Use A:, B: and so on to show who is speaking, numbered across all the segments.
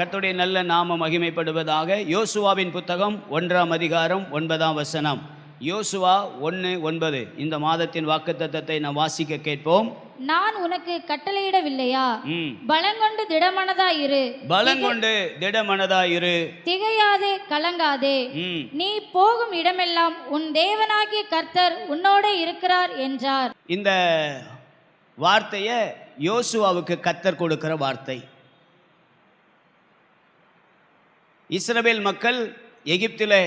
A: கர்த்தருடைய நல்ல நாம மகிமைப்படுவதாக. யோசுவாவின் புத்தகம் 1ஆம் அதிகாரம் 9ஆம் வசனம். யோசுவா 1:9. இந்த மாதத்தின் வாக்குத்தத்தத்தை நாம் வாசிக்க கேட்போம்.
B: நான் உனக்கு கட்டளையிடவில்லையா? பலங்கொண்டு திடமனதாயிரு.
A: பலங்கொண்டு திடமனதாயிரு.
B: திகையாதே, கலங்காதே. நீ போகும் இடமெல்லாம் உன் தேவனாகிய கர்த்தர் உன்னோட இருக்கிறார் என்றார்.
A: இந்த வார்த்தையை யோசுவாவுக்கு கர்த்தர் கொடுக்கிற வார்த்தை. இஸ்ரவேல் மக்கள் எகிப்திலே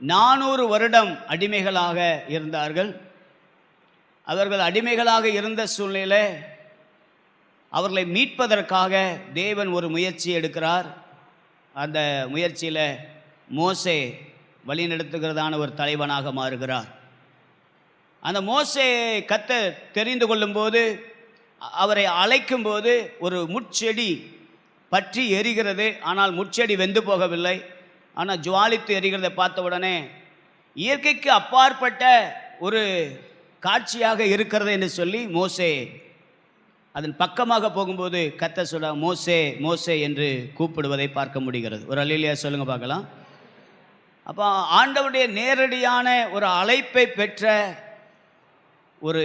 A: 400 வருடம் அடிமைகளாக இருந்தார்கள். அவர்கள் அடிமைகளாக இருந்த சூழ்நிலையில் அவர்களை மீட்பதற்காக தேவன் ஒரு முயற்சி எடுக்கிறார். அந்த முயற்சியில் மோசே வழிநடத்துகிறதான ஒரு தலைவனாக மாறுகிறார். அந்த மோசே கர்த்தர் தெரிந்து கொள்ளும்போது, அவரை அழைக்கும்போது ஒரு முட்செடி பற்றி எரிகிறது. ஆனால் முட்செடி வெந்து போகவில்லை, ஆனால் ஜுவாலித்து எரிகிறதை பார்த்த உடனே இயற்கைக்கு அப்பாற்பட்ட ஒரு காட்சியாக இருக்கிறது என்று சொல்லி மோசே அதன் பக்கமாக போகும்போது கர்த்தர் சொல்ல மோசே மோசே என்று கூப்பிடுவதை பார்க்க முடிகிறது. ஒரு அல்லேலூயா சொல்லுங்க பார்க்கலாம். அப்போ ஆண்டவருடைய நேரடியான ஒரு அழைப்பை பெற்ற ஒரு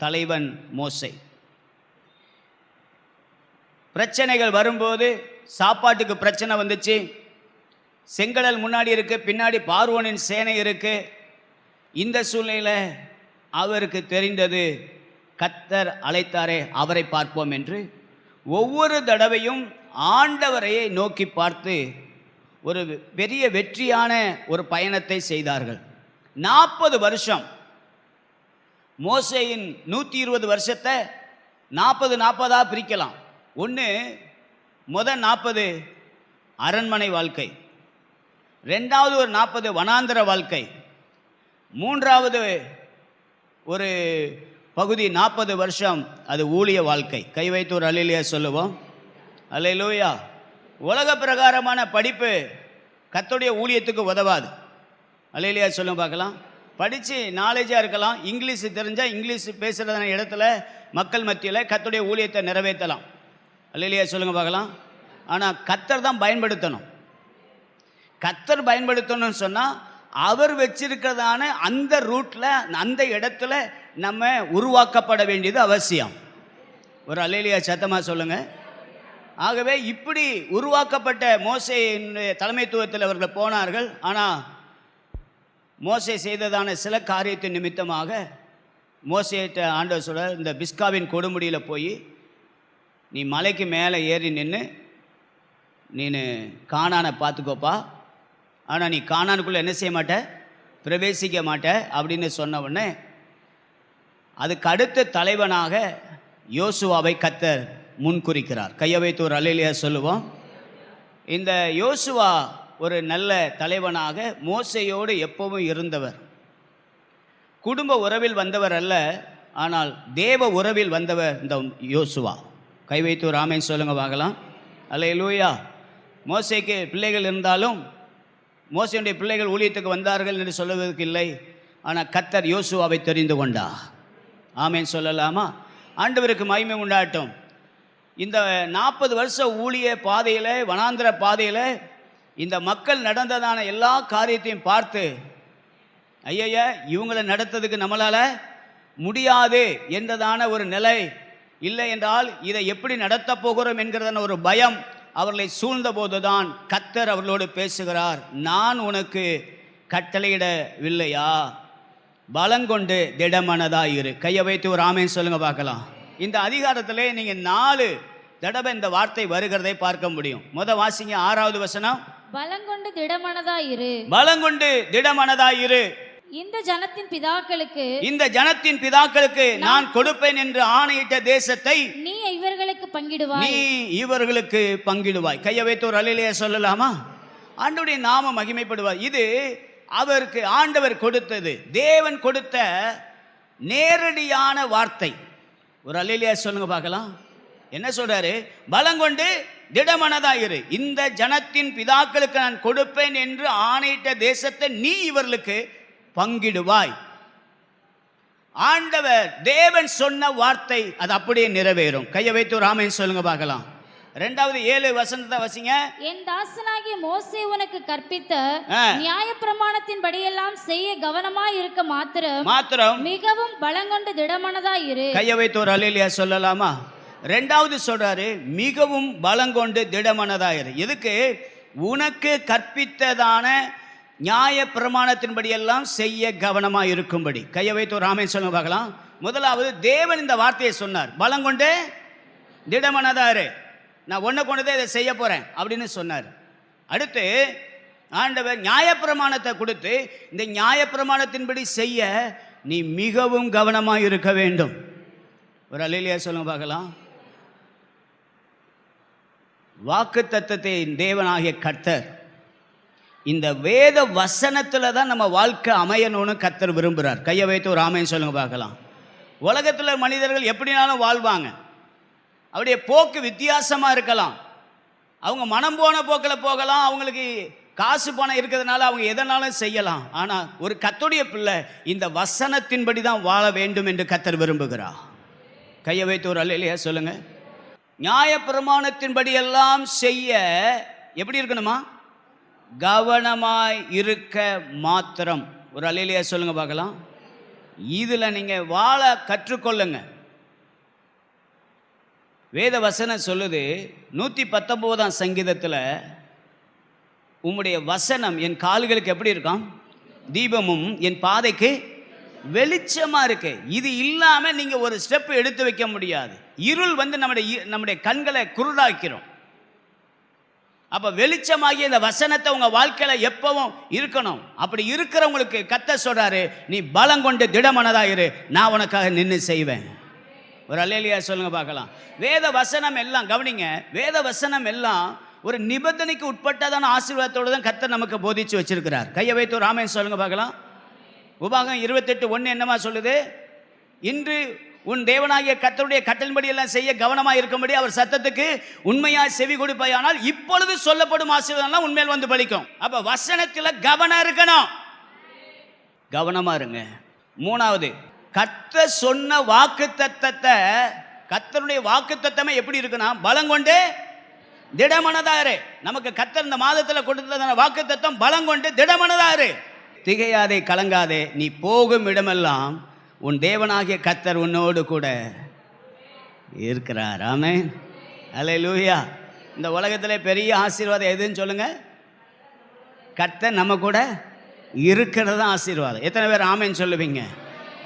A: தலைவன் மோசே. பிரச்சனைகள் வரும்போது, சாப்பாட்டுக்கு பிரச்சனை வந்துச்சு, செங்கடல் முன்னாடி இருக்கு, பின்னாடி பார்வோனின் சேனை இருக்கு. இந்த சூழ்நிலையில் அவருக்கு தெரிந்தது கர்த்தர் அழைத்தாரே, அவரை பார்ப்போம் என்று ஒவ்வொரு தடவையும் ஆண்டவரையை நோக்கி பார்த்து ஒரு பெரிய வெற்றியான ஒரு பயணத்தை செய்தார்கள். 40 வருஷம். மோசேயின் 120 வருஷத்தை 40 பிரிக்கலாம். முதல் 40 அரண்மனை வாழ்க்கை, ரெண்டாவது ஒரு 40 வனாந்தர வாழ்க்கை, மூன்றாவது ஒரு பகுதி 40 வருஷம் அது ஊழிய வாழ்க்கை. கை வைத்து ஒரு அல்லேலூயா சொல்லுவோம். அல்லேலூயா. உலக பிரகாரமான படிப்பு கர்த்தருடைய ஊழியத்துக்கு உதவாது. அல்லேலூயா சொல்லுங்க பார்க்கலாம். படித்து நாலேஜாக இருக்கலாம், இங்கிலீஷ் தெரிஞ்சால் இங்கிலீஷ் பேசுகிறதான இடத்துல மக்கள் மத்தியில் கர்த்தருடைய ஊழியத்தை நிறைவேற்றலாம். அல்லேலூயா சொல்லுங்க பார்க்கலாம். ஆனால் கர்த்தர் தான் பயன்படுத்தணும். கர்த்தர் பயன்படுத்தணும்னு சொன்னால் அவர் வச்சிருக்கிறதான அந்த ரூட்டில், அந்த இடத்துல நம்ம உருவாக்கப்பட வேண்டியது அவசியம். ஒரு அல்லேலூயா சத்தமாக சொல்லுங்கள். ஆகவே இப்படி உருவாக்கப்பட்ட மோசேயின் தலைமைத்துவத்தில் அவர்கள் போனார்கள். ஆனால் மோசே செய்ததான சில காரியத்தின் நிமித்தமாக மோசேட்ட ஆண்டவர் சொல்ற, இந்த பிஸ்காவின் கொடுமுடியில் போய் நீ மலைக்கு மேலே ஏறி நின்று நீ கானானை பார்த்துக்கோப்பா, ஆனால் நீ கானானுக்குள்ளே என்ன செய்ய மாட்ட, பிரவேசிக்க மாட்ட அப்படின்னு சொன்ன உடனே அதுக்கு அடுத்த தலைவனாக யோசுவாவை கர்த்தர் முன்குறிக்கிறார். கையை வைத்து ஒரு அல்லேலூயா சொல்லுவோம். இந்த யோசுவா ஒரு நல்ல தலைவனாக மோசேயோடு எப்பவும் இருந்தவர். குடும்ப உறவில் வந்தவர் அல்ல, ஆனால் தேவ உறவில் வந்தவர் இந்த யோசுவா. கை வைத்து ஒரு ஆமென் சொல்லுங்க பார்க்கலாம். அல்லேலூயா. மோசேக்கு பிள்ளைகள் இருந்தாலும் மோசேயுடைய பிள்ளைகள் ஊழியத்துக்கு வந்தார்கள் என்று சொல்லுவதற்கு இல்லை. ஆனால் கர்த்தர் யோசுவாவை தெரிந்து கொண்டா. ஆமென் சொல்லலாமா? ஆண்டவருக்கு மகிமை உண்டாட்டும். இந்த 40 வருஷ ஊழிய பாதையில், வனாந்திர பாதையில் இந்த மக்கள் நடந்ததான எல்லா காரியத்தையும் பார்த்து, ஐயா இவங்களை நடத்துறதுக்கு நம்மளால் முடியாது என்றதான ஒரு நிலை, இல்லை என்றால் இதை எப்படி நடத்த போகிறோம் என்கிறதான ஒரு பயம் அவர்களை சூழ்ந்த போதுதான் கர்த்தர் அவர்களோடு பேசுகிறார். நான் உனக்கு கட்டளையிடவில்லையா? பலங்கொண்டு திடமனதாயிரு. கையை வைத்து ஒரு ஆமென் சொல்லுங்க பார்க்கலாம். இந்த அதிகாரத்திலே நீங்கள் 4 தடவை இந்த வார்த்தை வருகிறதை பார்க்க முடியும். வாசிங்க 6வது வசனம்.
B: பலங்கொண்டு திடமனதாயிரு.
A: பலங்கொண்டு திடமனதாயிரு.
B: இந்த ஜனத்தின் பிதாக்களுக்கு நான் கொடுப்பேன் என்று ஆணையிட்ட தேசத்தை நீ இவர்களுக்கு பங்கிடுவாய். கையை வைத்து ஒரு அல்லேலூயா சொல்லலாமா? ஆண்டவருடைய நாம மகிமைப்படுவார். இது அவருக்கு ஆண்டவர் கொடுத்தது, தேவன் கொடுத்த நேரடியான வார்த்தை. ஒரு அல்லேலூயா சொல்லுங்க பார்க்கலாம். என்ன சொல்றாரு? பலங்கொண்டு திடமனதாயிரு. இந்த ஜனத்தின் பிதாக்களுக்கு நான் கொடுப்பேன் என்று ஆணையிட்ட தேசத்தை நீ இவர்களுக்கு பங்கிடுவாய். ஆண்டவர் தேவன் சொன்ன வார்த்தை அது அப்படியே நிறைவேறும். கையை வைத்து ஒரு ஆமென் சொல்லுங்க பார்க்கலாம்.
A: 2வது 7 வசனத்தை வசிங்க.
C: என் தாசனாகிய மோசே உனக்கு கற்பித்த
A: ஆ.
C: நியாயப்பிரமாணத்தின் படியெல்லாம் செய்ய கவனமாய் இருக்க
A: மாத்திரம்
C: மிகவும் பலங்கொண்டு திடமனதாய் இரு.
A: கையை வைத்து ஒரு அல்லேலூயா சொல்லலாமா? 2வது சொல்றாரு மிகவும் பலங்கொண்டு திடமனதாயிரு. எதுக்கு? உனக்கு கற்பித்ததான நியாய பிரமாணத்தின்படி எல்லாம் செய்ய கவனமாக இருக்கும்படி. கையை வைத்து ஒரு ஆமென் சொல்லுங்க பார்க்கலாம். முதலாவது தேவன் இந்த வார்த்தையை சொன்னார், பலங்கொண்டு திடமனதாரு, நான் ஒன்றை கொண்டு இதை செய்ய போறேன் அப்படின்னு சொன்னார். அடுத்து ஆண்டவர் நியாயப்பிரமாணத்தை கொடுத்து இந்த நியாயப்பிரமாணத்தின்படி செய்ய நீ மிகவும் கவனமாக இருக்க வேண்டும். ஒரு அல்லேலூயா சொல்லுங்க பார்க்கலாம். வாக்குத்தத்தத்தை தேவனாகிய கர்த்தர் இந்த வேத வசனத்தில் தான் நம்ம வாழ்க்கை அமையணும்னு கர்த்தர் விரும்புகிறார். கையை வைத்து ஒரு ஆமென் சொல்லுங்க பார்க்கலாம். உலகத்தில் மனிதர்கள் எப்படினாலும் வாழ்வாங்க, அவருடைய போக்கு வித்தியாசமாக இருக்கலாம், அவங்க மனம் போன போக்கில் போகலாம், அவங்களுக்கு காசு பணம் இருக்கிறதுனால அவங்க எதனாலும் செய்யலாம். ஆனால் ஒரு கர்த்தருடைய பிள்ளை இந்த வசனத்தின்படி தான் வாழ வேண்டும் என்று கர்த்தர் விரும்புகிறார். கையை வைத்து ஒரு அல்லேலூயா சொல்லுங்க. நியாயப்பிரமாணத்தின்படி எல்லாம் செய்ய எப்படி இருக்கணுமா? கவனமாய் இருக்க மாத்திரம். ஒரு அல்லேலூயா சொல்லுங்க பார்க்கலாம். இதில் நீங்கள் வாழ கற்றுக்கொள்ளுங்க. வேத வசனம் சொல்லுது 119ஆம் சங்கீதத்தில், உம்முடைய வசனம் என் கால்களுக்கு எப்படி இருக்காம்? தீபமும் என் பாதைக்கு வெளிச்சமா இருக்கு. இது இல்லாம நீங்க ஒரு ஸ்டெப் எடுத்து வைக்க முடியாது. இருள் வந்து நம்முடைய கண்களை குருடாக்கிறோம். அப்ப வெளிச்சமாகிய இந்த வசனத்தை உங்க வாழ்க்கையில எப்பவும் இருக்கணும். அப்படி இருக்கிறவங்களுக்கு கர்த்தர் சொல்றாரு, நீ பலம் கொண்டு திடமனதாயிரு, நான் உனக்காக நின்று செய்வேன். ஒரு அல்லேலூயா சொல்லுங்க பார்க்கலாம். வேத வசனம் எல்லாம் கவனிங்க, வேத வசனம் எல்லாம் ஒரு நிபந்தனைக்கு உட்பட்டதான ஆசீர்வாதத்தோடு தான் கர்த்தர் நமக்கு போதிச்சு வச்சிருக்கிறார். கையை வைத்து ஒரு ஆமென் சொல்லுங்க பார்க்கலாம். உபாகம் 28:1 என்னமா சொல்லுது? இன்று உன் தேவனாகிய கர்த்தருடைய கட்டளைப்படி எல்லாம் செய்ய கவனமாக இருக்கும்படி அவர் சத்தத்துக்கு உண்மையாய் செவி கொடுப்பாயானால் இப்பொழுது சொல்லப்படும் ஆசீர்வாதம் உண்மையில் வந்து பலிக்கும். அப்ப வசனத்தில் கவனம் இருக்கணும், கவனமா இருங்க. 3வது, கர்த்தர் சொன்ன வாக்குத்தத்தத்தை, கர்த்தருடைய வாக்குத்தத்தமே எப்படி இருக்குன்னா பலங்கொண்டு திடமனதாரு. நமக்கு கர்த்தர் இந்த மாதத்தில் கொடுத்ததான வாக்குத்தத்தம் பலங்கொண்டு திடமனதாரு. திகையாதே, கலங்காதே, நீ போகும் இடமெல்லாம் உன் தேவனாகிய கர்த்தர் உன்னோடு கூட இருக்கிறார். ஆமென், அல்லேலூயா. இந்த உலகத்தில் பெரிய ஆசீர்வாதம் எதுன்னு சொல்லுங்க? கர்த்தர் நம்ம கூட இருக்கிறது தான் ஆசீர்வாதம். எத்தனை பேர் ஆமென் சொல்லுவீங்க?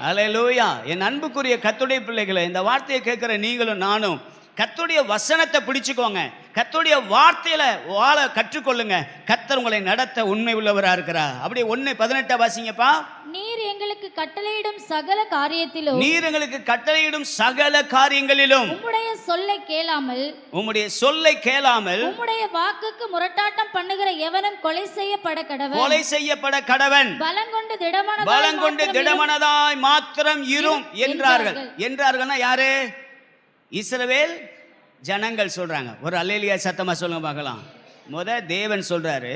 A: அல்லேலூயா. என் அன்புக்குரிய கர்த்தருடைய பிள்ளைகளை, இந்த வார்த்தையை கேட்குற நீங்களும் நானும் கர்த்தருடைய வசனத்தை பிடிச்சுக்கோங்க, கர்த்தருடைய வார்த்தையில வாழ கற்றுக்கொள்ளுங்க. கர்த்தர் உங்களை நடத்த உண்மை உள்ளவராக இருக்கிறார். அப்படியே 1:18 வாசிங்கப்பா.
C: நீர் எங்களுக்கு கட்டளையிடும் சகல காரியத்திலும்,
A: நீர் எங்களுக்கு கட்டளையிடும் சகல காரியங்களிலும்
C: உம்முடைய சொல்லை கேளாமல்,
A: உம்முடைய சொல்லை கேளாமல்,
C: உம்முடைய வாக்குக்கு முரட்டாட்டம் பண்ணுகிற எவனும் கொலை செய்யப்பட கடவன்,
A: கொலை செய்யப்பட கடவன்,
C: பலங்கொண்டு
A: திடமனதாய் மாத்திரம் இரும் என்றார்கள். என்றார்கள்னா யாரு? இஸ்ரவேல் ஜனங்கள் சொல்றாங்க. ஒரு அல்லேலூயா சத்தமா சொல்லுங்க பார்க்கலாம். தேவன் சொல்றாரு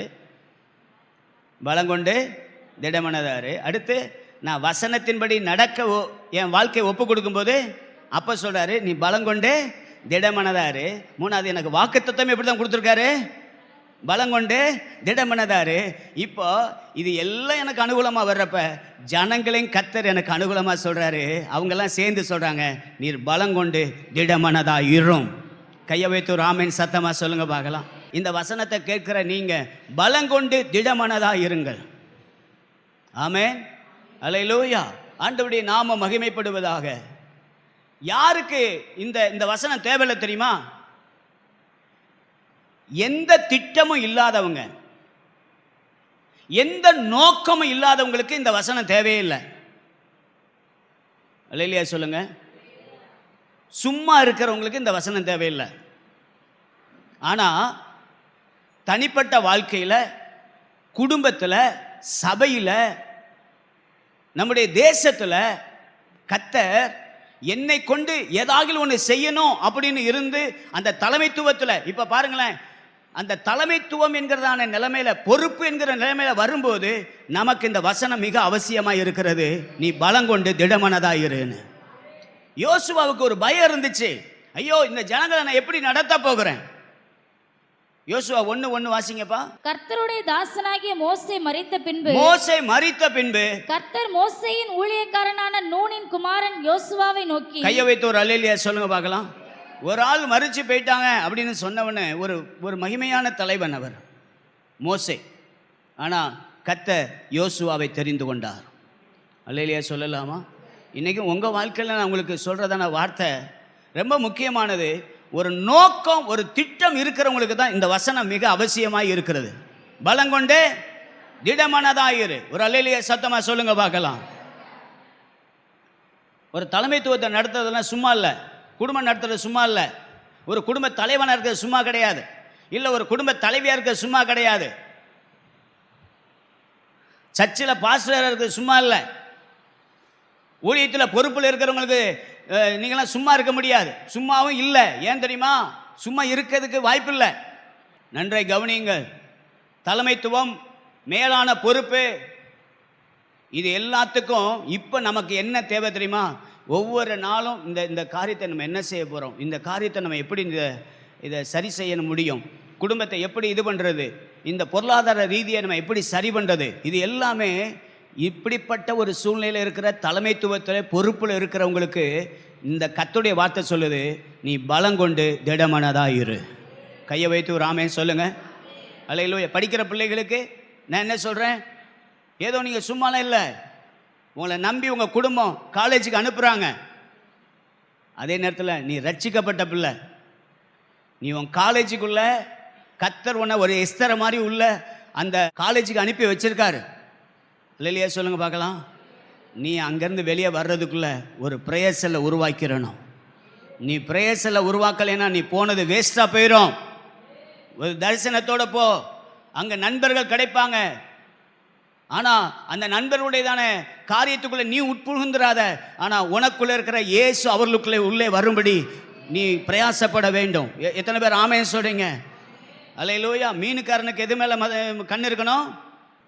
A: பலங்கொண்டு திடமனதாரு. அடுத்து நான் வசனத்தின்படி நடக்க என் வாழ்க்கையை ஒப்பு கொடுக்கும்போது அப்ப சொல்றாரு நீ பலங்கொண்டு திடமனதாரு. 3வது, எனக்கு வாக்குத்தத்தம் எப்படி தான் கொடுத்துருக்காரு? பலங்கொண்டு திடமனதாரு. இப்போ இது எல்லாம் எனக்கு அனுகூலமாக வர்றப்ப ஜனங்களையும் கர்த்தர் எனக்கு அனுகூலமாக சொல்கிறாரு. அவங்கெல்லாம் சேர்ந்து சொல்கிறாங்க, நீர் பலங்கொண்டு திடமனதா இரும். கையை வைத்து ஒரு ஆமென் சத்தமாக சொல்லுங்க பார்க்கலாம். இந்த வசனத்தை கேட்குற நீங்கள் பலங்கொண்டு திடமனதா இருங்கள். ஆமென், அல்லேலூயா. ஆண்டவருடைய நாமம் மகிமைப்படுவதாக. யாருக்கு இந்த வசனம் தேவையில்லை தெரியுமா? எந்த திட்டமும் இல்லாதவங்க, எந்த நோக்கமும் இல்லாதவங்களுக்கு இந்த வசனம் தேவையில்லை. அல்லேலூயா சொல்லுங்க. சும்மா இருக்கிறவங்களுக்கு இந்த வசனம் தேவையில்லை. ஆனால் தனிப்பட்ட வாழ்க்கையில், குடும்பத்தில், சபையில், நம்முடைய தேசத்தில் கர்த்தர் என்னை கொண்டு ஏதாவது ஒன்று செய்யணும் அப்படின்னு இருந்து அந்த தலைமைத்துவத்தில், இப்போ பாருங்களேன், அந்த தலைமைத்துவம் என்கிறதான நிலைமையில, பொறுப்பு என்கிற நிலைமையில வரும்போது நமக்கு இந்த வசனம் மிக அவசியமாக இருக்கிறது. நீ பலங்கொண்டு திடமனதாயிருன்னு. யோசுவாவுக்கு ஒரு பயம் இருந்துச்சு. ஐயோ, இந்த ஜனங்களை நான் எப்படி நடத்த போகிறேன்?
B: யோசுவா 1:1 வாசிங்கப்பா.
C: கர்த்தருடைய தாசனாகிய மோசே மரித்த பின்பு
B: மோசே மரித்த பின்பு
C: கர்த்தர் மோசேயின் ஊழியக்காரனான நூனின் குமாரன் யோசுவாவை நோக்கி,
B: கையை வைத்து ஒரு அல்லேலூயா சொல்லுங்க பார்க்கலாம். ஒரு ஆள் மரிச்சு போயிட்டாங்க அப்படின்னு சொன்னவனே ஒரு மகிமையான தலைவன் அவர் மோசே. ஆனால் கர்த்தர் யோசுவாவை தெரிந்து கொண்டார். அல்லேலூயா சொல்லலாமா? இன்றைக்கும் உங்கள் வாழ்க்கையில் நான் உங்களுக்கு சொல்கிறதான வார்த்தை ரொம்ப முக்கியமானது. ஒரு நோக்கம், ஒரு திட்டம் இருக்கிறவங்களுக்கு தான் இந்த வசனம் மிக அவசியமாக இருக்கிறது. பலங்கொண்டே திடமனதாயிரு. ஒரு அல்லேலூயா சத்தமாக சொல்லுங்க பார்க்கலாம். ஒரு தலைமைத்துவத்தை நடத்துறதுலாம் சும்மா இல்லை, குடும்பம் நடத்துறது சும்மா இல்லை, ஒரு குடும்ப தலைவனாக இருக்கிறது சும்மா கிடையாது, இல்லை ஒரு குடும்ப தலைவியாக இருக்கிறது சும்மா கிடையாது, சர்ச்சில் பாஸ்டராக இருக்கிறது சும்மா இல்லை, ஊழியத்தில் பொறுப்பில் இருக்கிறவங்களுக்கு நீங்களாம் சும்மா இருக்க முடியாது, சும்மாவும் இல்லை. ஏன் தெரியுமா? சும்மா இருக்கிறதுக்கு வாய்ப்பு இல்லை. நன்றை கவனியுங்கள். தலைமைத்துவம், மேலான பொறுப்பு, இது எல்லாத்துக்கும் இப்போ நமக்கு என்ன தேவை தெரியுமா? ஒவ்வொரு நாளும் இந்த காரியத்தை நம்ம என்ன செய்ய போகிறோம், இந்த காரியத்தை நம்ம எப்படி இதை சரி செய்ய முடியும், குடும்பத்தை எப்படி இது பண்ணுறது, இந்த பொருளாதார ரீதியை நம்ம எப்படி சரி பண்ணுறது, இது எல்லாமே இப்படிப்பட்ட ஒரு சூழ்நிலையில் இருக்கிற தலைமைத்துவத்தில் பொறுப்பில் இருக்கிறவங்களுக்கு இந்த கர்த்தருடைய வார்த்தை சொல்லுது, நீ பலங்கொண்டு திடமனதாக இரு. கையை வைத்து ஒரு ஆமென் சொல்லுங்கள். அல்லேலூயா. படிக்கிற பிள்ளைகளுக்கு நான் என்ன சொல்கிறேன், ஏதோ நீங்கள் சும்மாலாம் இல்லை, உங்களை நம்பி உங்கள் குடும்பம் காலேஜுக்கு அனுப்புகிறாங்க. அதே நேரத்தில் நீ ரட்சிக்கப்பட்ட பிள்ளை, நீ உன் காலேஜுக்குள்ளே கர்த்தர் உன்னை ஒரு எஸ்தரை மாதிரி உள்ள அந்த காலேஜுக்கு அனுப்பி வச்சிருக்காரு. இல்லையா சொல்லுங்க பார்க்கலாம். நீ அங்கேருந்து வெளியே வர்றதுக்குள்ளே ஒரு பிரேயர்ஸில் உருவாக்கிறணும். நீ பிரேயர்ஸில் உருவாக்கலைன்னா நீ போனது வேஸ்ட்டாக போயிடும். ஒரு தரிசனத்தோடு போ, அங்கே நண்பர்கள் கிடைப்பாங்க. ஆனால் அந்த நண்பர்களுடையதான காரியத்துக்குள்ளே நீ உட்புகுந்துராத. ஆனால் உனக்குள்ளே இருக்கிற இயேசு அவர்களுக்குள்ளே உள்ளே வரும்படி நீ பிரயாசப்பட வேண்டும். எத்தனை பேர் ஆமென் சொல்கிறீங்க? அல்லேலூயா. மீனுக்காரனுக்கு எது மேலே கண் இருக்கணும்?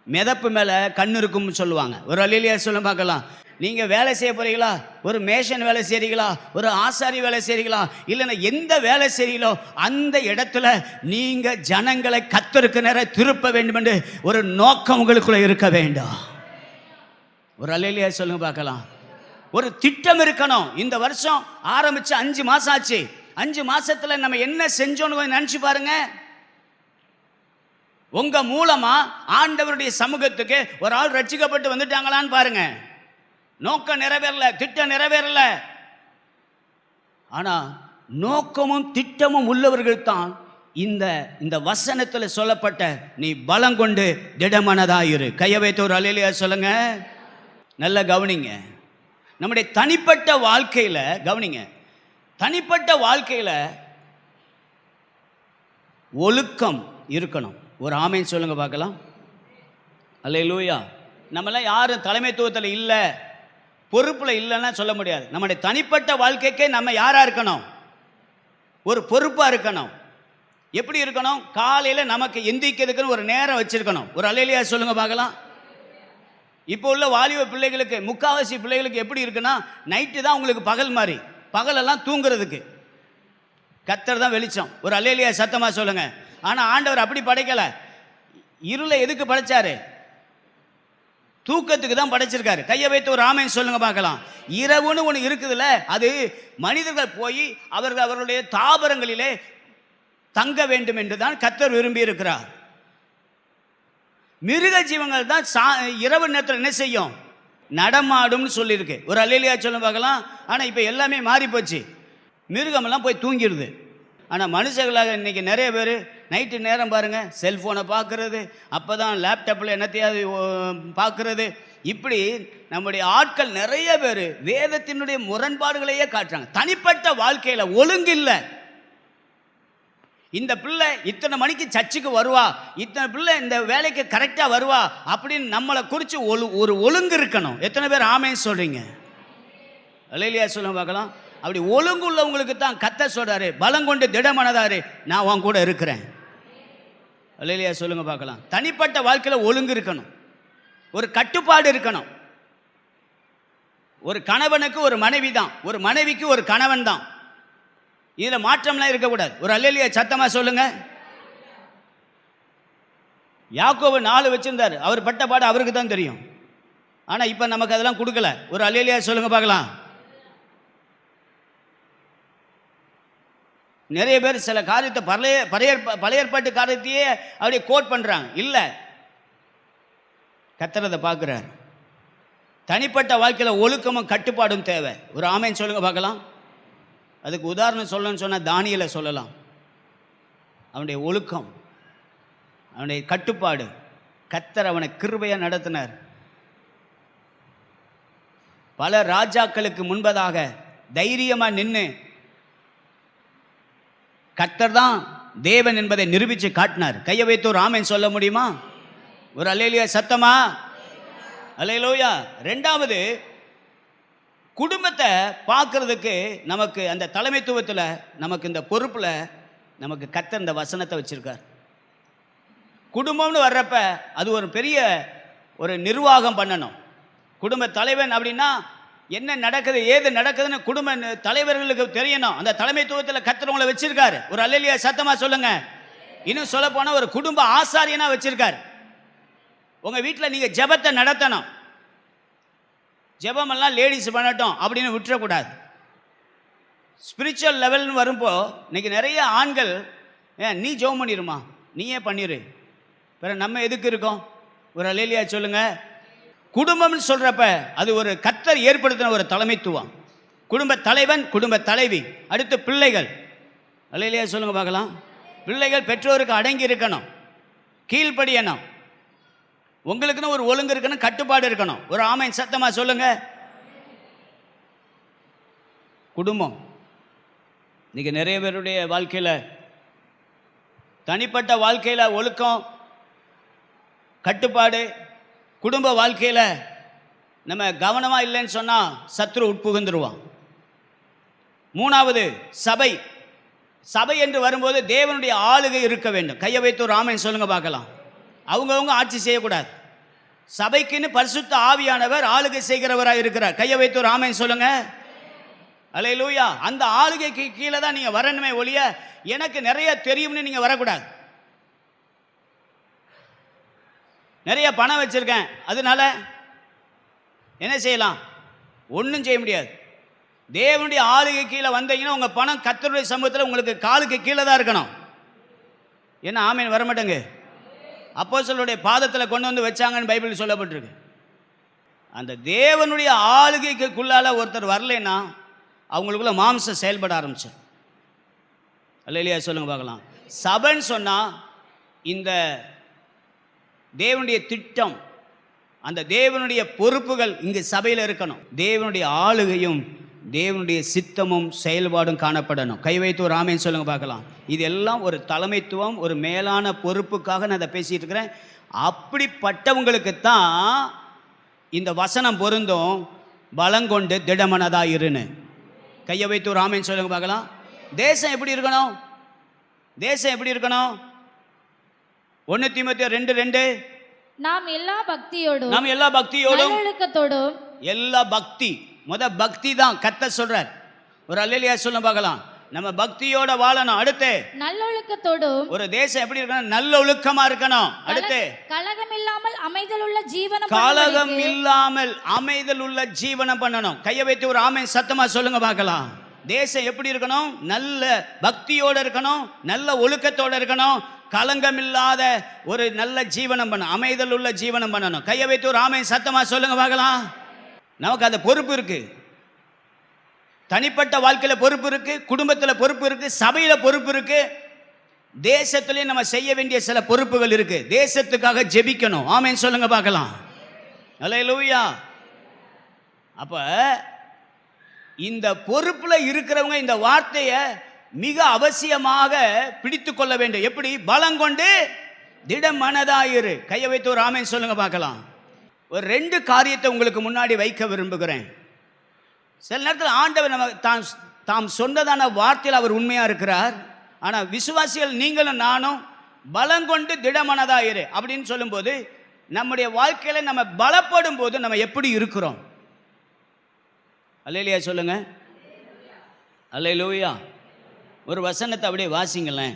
B: மிதப்பு மேலே கண் இருக்கும்னு சொல்லுவாங்க. ஒரு அல்லேலூயா சொல்ல பார்க்கலாம். நீங்கள் வேலை செய்ய போகிறீங்களா, ஒரு மேஷன் வேலை செய்கிறீங்களா, ஒரு ஆசாரி வேலை செய்கிறீங்களா, இல்லைன்னா எந்த வேலை செய்கிறீங்களோ அந்த இடத்துல நீங்கள் ஜனங்களை கர்த்தருக்கு நேராக திருப்ப வேண்டும் என்று ஒரு நோக்கம் உங்களுக்குள்ளே இருக்க வேண்டும். ஒரு அல்லேலூயா சொல்லுங்க பார்க்கலாம். ஒரு திட்டம் இருக்கணும். இந்த வருஷம் ஆரம்பித்து 5 மாதம் ஆச்சு. 5 மாதத்தில் நம்ம என்ன செஞ்சோன்னு நினச்சி பாருங்க. உங்க மூலமா ஆண்டவருடைய சமூகத்துக்கு ஒரு ஆள் ரட்சிக்கப்பட்டு வந்துட்டாங்களான்னு பாருங்க. நோக்கம் நிறைவேறல, திட்டம் நிறைவேறல. ஆனா நோக்கமும் திட்டமும் உள்ளவர்கள் தான் இந்த வசனத்தில் சொல்லப்பட்ட நீ பலங்கொண்டு திடமனதாயிரு. கையை வைத்து ஒரு அல்லேலூயா சொல்லுங்க. நல்ல கவனிங்க. நம்முடைய தனிப்பட்ட வாழ்க்கையில் கவனிங்க. தனிப்பட்ட வாழ்க்கையில் ஒழுக்கம் இருக்கணும். ஒரு ஆமென் சொல்லுங்க பார்க்கலாம். அல்லேலூயா. நம்மளாம் யாரும் தலைமைத்துவத்தில் இல்லை, பொறுப்பில் இல்லைன்னா சொல்ல முடியாது. நம்முடைய தனிப்பட்ட வாழ்க்கைக்கே நம்ம யாராக இருக்கணும்? ஒரு பொறுப்பாக இருக்கணும். எப்படி இருக்கணும்? காலையில் நமக்கு எந்திரிக்கிறதுக்குன்னு ஒரு நேரம் வச்சுருக்கணும். ஒரு அல்லேலூயா சொல்லுங்க பார்க்கலாம். இப்போ உள்ள வாலிப பிள்ளைகளுக்கு, முக்காவாசி பிள்ளைகளுக்கு எப்படி இருக்குன்னா, நைட்டு தான் உங்களுக்கு பகல் மாதிரி, பகலெல்லாம் தூங்குறதுக்கு. கர்த்தர் தான் வெளிச்சம். ஒரு அல்லேலூயா சத்தமாக சொல்லுங்க. ஆனால் ஆண்டவர் அப்படி படைக்கலை. இருளை எதுக்கு படைச்சாரு? தூக்கத்துக்கு தான் படைச்சிருக்காரு. கையை வைத்து ஒரு ஆமென் சொல்லுங்க பார்க்கலாம். இரவுன்னு ஒன்று இருக்குதுல்ல, அது மனிதர்கள் போய் அவர்களுடைய தாபரங்களிலே தங்க வேண்டும் என்று தான் கர்த்தர் விரும்பி இருக்கிறார். மிருக ஜீவங்கள் தான் இரவு நேரத்தில் என்ன செய்யும்? நடமாடும்னு சொல்லியிருக்கு. ஒரு அல்லேலூயா சொல்லுங்க பார்க்கலாம். ஆனால் இப்போ எல்லாமே மாறி போச்சு. மிருகமெல்லாம் போய் தூங்கிடுது. ஆனால் மனுஷங்களாக இன்றைக்கி நிறைய பேர் நைட்டு நேரம் பாருங்கள், செல்ஃபோனை பார்க்குறது, அப்போ தான் லேப்டாப்பில் என்னத்தையாவது பார்க்குறது. இப்படி நம்முடைய ஆட்கள் நிறைய பேர் வேதத்தினுடைய முரண்பாடுகளையே காட்டுறாங்க. தனிப்பட்ட வாழ்க்கையில் ஒழுங்கு இல்லை. இந்த பிள்ளை இத்தனை மணிக்கு சர்ச்சுக்கு வருவா, இத்தனை பிள்ளை இந்த வேலைக்கு கரெக்டாக வருவா அப்படின்னு நம்மளை குறித்து ஒரு ஒழுங்கு இருக்கணும். எத்தனை பேர் ஆமென் சொல்கிறீங்க? அல்லேலூயா சொல்லுங்க பார்க்கலாம். அப்படி ஒழுங்கு உள்ளவங்களுக்கு தான் கர்த்தர் சொல்றாரு, பலங்கொண்டு திடமனதாரு, நான் உன் கூட இருக்கிறேன். அல்லேலூயா சொல்லுங்க பார்க்கலாம். தனிப்பட்ட வாழ்க்கையில் ஒழுங்கு இருக்கணும், ஒரு கட்டுப்பாடு இருக்கணும். ஒரு கணவனுக்கு ஒரு மனைவி தான், ஒரு மனைவிக்கு ஒரு கணவன் தான். இதில் மாற்றம்லாம் இருக்கக்கூடாது. ஒரு அல்லேலூயா சத்தமாக சொல்லுங்க.
A: யாக்கோபு 4 வச்சிருந்தார். அவர் பட்ட பாடு அவருக்கு தான் தெரியும். ஆனால் இப்போ நமக்கு அதெல்லாம் கொடுக்கல. ஒரு அல்லேலியா சொல்லுங்க பார்க்கலாம். நிறைய பேர் சில காரியத்தை பழைய ஏற்பாட்டு காரியத்தையே அப்படியே கோட் பண்ணுறாங்க. இல்லை, கர்த்தர் பார்க்குறார். தனிப்பட்ட வாழ்க்கையில் ஒழுக்கமும் கட்டுப்பாடும் தேவை. ஒரு ஆமேன் சொல்லுங்க பார்க்கலாம். அதுக்கு உதாரணம் சொல்லணும்னு சொன்னால் தானியேலை சொல்லலாம். அவனுடைய ஒழுக்கம், அவனுடைய கட்டுப்பாடு, கர்த்தர் அவனை கிருபையாக நடத்தினார். பல ராஜாக்களுக்கு முன்பதாக தைரியமாக நின்று கர்த்தர் தான் தேவன் என்பதை நிரூபித்து காட்டினார். கையை வைத்து ஒரு ஆமேன் சொல்ல முடியுமா? ஒரு அல்லேலூயா சத்தமா? அல்லேலூயா. ரெண்டாவது, குடும்பத்தை பார்க்கறதுக்கு நமக்கு அந்த தலைமைத்துவத்தில், நமக்கு இந்த பொறுப்பில் நமக்கு கர்த்தர் இந்த வசனத்தை வச்சிருக்கார். குடும்பம்னு வர்றப்ப அது ஒரு பெரிய ஒரு நிர்வாகம் பண்ணணும். குடும்ப தலைவன் அப்படின்னா என்ன நடக்குது, ஏது நடக்குதுன்னு குடும்ப தலைவர்களுக்கு தெரியணும். அந்த தலைமைத்துவத்தில் கர்த்தர் உங்களை வச்சிருக்காரு. ஒரு அல்லேலூயா சத்தமா சொல்லுங்க. இன்னும் சொல்ல போனால் ஒரு குடும்ப ஆசாரியனா வச்சிருக்காரு. உங்கள் வீட்டில் நீங்கள் ஜெபத்தை நடத்தணும். ஜெபமெல்லாம் லேடிஸ் பண்ணட்டும் அப்படின்னு விட்டுறக்கூடாது. ஸ்பிரிச்சுவல் லெவல்னு வரும்போ இன்னைக்கு நிறைய ஆண்கள், நீ ஜெபம் பண்ணிடுமா, நீயே பண்ணிடு, பிற நம்ம எதுக்கு இருக்கோம்? ஒரு அல்லேலூயா சொல்லுங்க. குடும்பம்னு சொல்கிறப்ப அது ஒரு கர்த்தர் ஏற்படுத்தின ஒரு தலைமைத்துவம். குடும்ப தலைவன், குடும்ப தலைவி, அடுத்து பிள்ளைகள். அல்லேலூயா சொல்லுங்க பார்க்கலாம். பிள்ளைகள் பெற்றோருக்கு அடங்கி இருக்கணும், கீழ்ப்படியணும். உங்களுக்குன்னு ஒரு ஒழுங்கு இருக்கணும், கட்டுப்பாடு இருக்கணும். ஒரு ஆமேன் சத்தமா சொல்லுங்க. குடும்பம் இன்னைக்கு நிறைய பேருடைய வாழ்க்கையில், தனிப்பட்ட வாழ்க்கையில் ஒழுக்கம், கட்டுப்பாடு, குடும்ப வாழ்க்கையில் நம்ம கவனமாக இல்லைன்னு சொன்னால் சத்ரு உட்புகுந்துருவான். மூணாவது, சபை. சபை என்று வரும்போது தேவனுடைய ஆளுகை இருக்க வேண்டும். கையை வைத்து ஒரு ஆமேன் சொல்லுங்க பார்க்கலாம். அவங்கவுங்க ஆட்சி செய்யக்கூடாது. சபைக்குன்னு பரிசுத்த ஆவியானவர் ஆளுகை செய்கிறவராக இருக்கிறார். கையை வைத்து ஒரு ஆமேன் சொல்லுங்க. அல்லேலூயா. அந்த ஆளுகைக்கு கீழே தான் நீங்கள் வரணுமே ஒழிய எனக்கு நிறைய தெரியும்னு நீங்கள் வரக்கூடாது. நிறைய பணம் வச்சுருக்கேன் அதனால என்ன செய்யலாம்? ஒன்றும் செய்ய முடியாது. தேவனுடைய ஆளுகை கீழே வந்தீங்கன்னா உங்கள் பணம் கர்த்தருடைய சமூகத்தில் உங்களுக்கு காலுக்கு கீழே தான் இருக்கணும். என்ன ஆமேன் வர மாட்டேங்க? அப்போஸ்தலருடைய பாதத்தில் கொண்டு வந்து வச்சாங்கன்னு பைபிள் சொல்லப்பட்டிருக்கு. அந்த தேவனுடைய ஆளுகைக்குள்ளால ஒருத்தர் வரலைன்னா அவங்களுக்குள்ள மாம்சம் செயல்பட ஆரம்பிச்சு. அல்லேலூயா சொல்லுங்க பார்க்கலாம். சபைன்னு சொன்னால் இந்த தேவனுடைய திட்டம், அந்த தேவனுடைய பொறுப்புகள் இங்கு சபையில் இருக்கணும். தேவனுடைய ஆளுகையும் தேவனுடைய சித்தமும் செயல்பாடும் காணப்படணும். கை வைத்து ஒரு ஆமேன் சொல்லுங்க பார்க்கலாம். இது எல்லாம் ஒரு தலைமைத்துவம், ஒரு மேலான பொறுப்புக்காக நான் அதை பேசிட்டு இருக்கிறேன். அப்படிப்பட்டவங்களுக்குத்தான் இந்த வசனம் பொருந்தும். பலங்கொண்டு திடமனதா இருன்னு. கையை வைத்து ஒரு ஆமேன் சொல்லுங்க பார்க்கலாம். தேசம் எப்படி இருக்கணும்? தேசம் எப்படி இருக்கணும்? 1 தீமோத்தேயு 2:2
C: நாம் எல்லா பக்தியோடும் நல்லொழுக்கத்தோடும்
A: எல்லா பக்தி, பக்தி தான் கர்த்தர் சொல்றார். ஒரு அல்லேலூயா சொல்ல பார்க்கலாம். நம்ம பக்தியோட வாழணும். அடுத்து
C: நல்லொழுக்கத்தோடும்.
A: ஒரு தேசம் எப்படி இருக்கணும்? நல்ல ஒழுக்கமா இருக்கணும். அடுத்து
C: கலகம் இல்லாமல் அமைதல் உள்ள ஜீவனம்,
A: கலகம் இல்லாமல் அமைதல் உள்ள ஜீவனம் பண்ணணும். கையை வைத்து ஒரு ஆமேன் சத்தமா சொல்லுங்க பார்க்கலாம். தேசம் எப்படி இருக்கணும்? நல்ல பக்தியோட இருக்கணும், நல்ல ஒழுக்கத்தோட இருக்கணும், கலங்கம் இல்லாத ஒரு நல்ல ஜீவனம் பண்ணணும், அமைதல் உள்ள ஜீவனம் பண்ணணும். கையை வைத்து ஒரு ஆமேன் சத்தமா சொல்லுங்க பார்க்கலாம். நமக்கு அந்த பொறுப்பு இருக்கு. தனிப்பட்ட வாழ்க்கையில் பொறுப்பு இருக்கு, குடும்பத்தில் பொறுப்பு இருக்கு, சபையில் பொறுப்பு இருக்கு, தேசத்திலேயே நம்ம செய்ய வேண்டிய சில பொறுப்புகள் இருக்கு. தேசத்துக்காக ஜெபிக்கணும். ஆமென் சொல்லுங்க பார்க்கலாம். அல்லேலூயா. அப்ப இந்த பொறுப்பில் இருக்கிறவங்க இந்த வார்த்தையை மிக அவசியமாக பிடித்து கொள்ள வேண்டும். எப்படி? பலங்கொண்டு திடம் மனதாயிரு. கையை வைத்து ஒரு ஆமென் சொல்லுங்க பார்க்கலாம். ஒரு 2 காரியத்தை உங்களுக்கு முன்னாடி வைக்க விரும்புகிறேன். சில நேரத்தில் ஆண்டவர் நம்ம தாம் சொன்னதான வார்த்தையில் அவர் உண்மையாக இருக்கிறார். ஆனால் விசுவாசிகள் நீங்களும் நானும் பலங்கொண்டு திடமனதாயிரு அப்படின்னு சொல்லும்போது நம்முடைய வாழ்க்கையில் நம்ம பலப்படும் போது நம்ம எப்படி இருக்கிறோம்? அல்லேலூயா சொல்லுங்க. அல்லேலூயா. ஒரு வசனத்தை அப்படியே வாசிங்களேன்.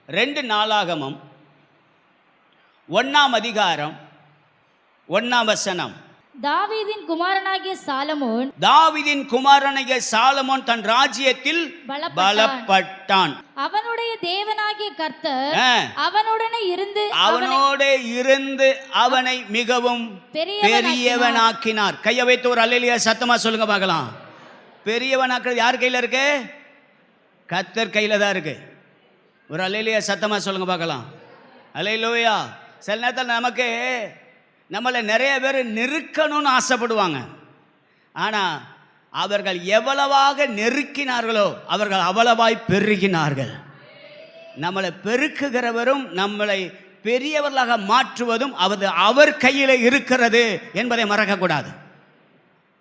A: 2 நாளாகமம் 1ஆம் அதிகாரம் 1ஆம் வசனம்.
C: தாவீதின் குமாரனாகிய சாலமோன்
A: தாவீதின் குமாரனாகிய சாலமோன் தன் ராஜ்யத்தில் பலப்பட்டான்.
C: அவனுடைய தேவனாகிய கர்த்தர்
A: ஆ.
C: அவனுடனே
A: இருந்து அவனை மிகவும் பெரியவனாக்கினார். கையை வைத்து ஒரு அல்லேலூயா சத்தமா சொல்லுங்க பார்க்கலாம். பெரியவனாக்குறது யார் கையில இருக்கு? கர்த்தர் கையில தான் இருக்கு. ஒரு அல்லேலூயா சத்தமா சொல்லுங்க பார்க்கலாம். அல்லேலூயா. சில நேரத்தில் நமக்கு நம்மளை நிறைய பேர் நெருக்கணும்னு ஆசைப்படுவாங்க. ஆனால் அவர்கள் எவ்வளவாக நெருக்கினார்களோ அவர்கள் அவ்வளவாய் பெருகினார்கள். நம்மளை பெருக்குகிறவரும் நம்மளை பெரியவர்களாக மாற்றுவதும் அவர் கையில் இருக்கிறது என்பதை மறக்கக்கூடாது.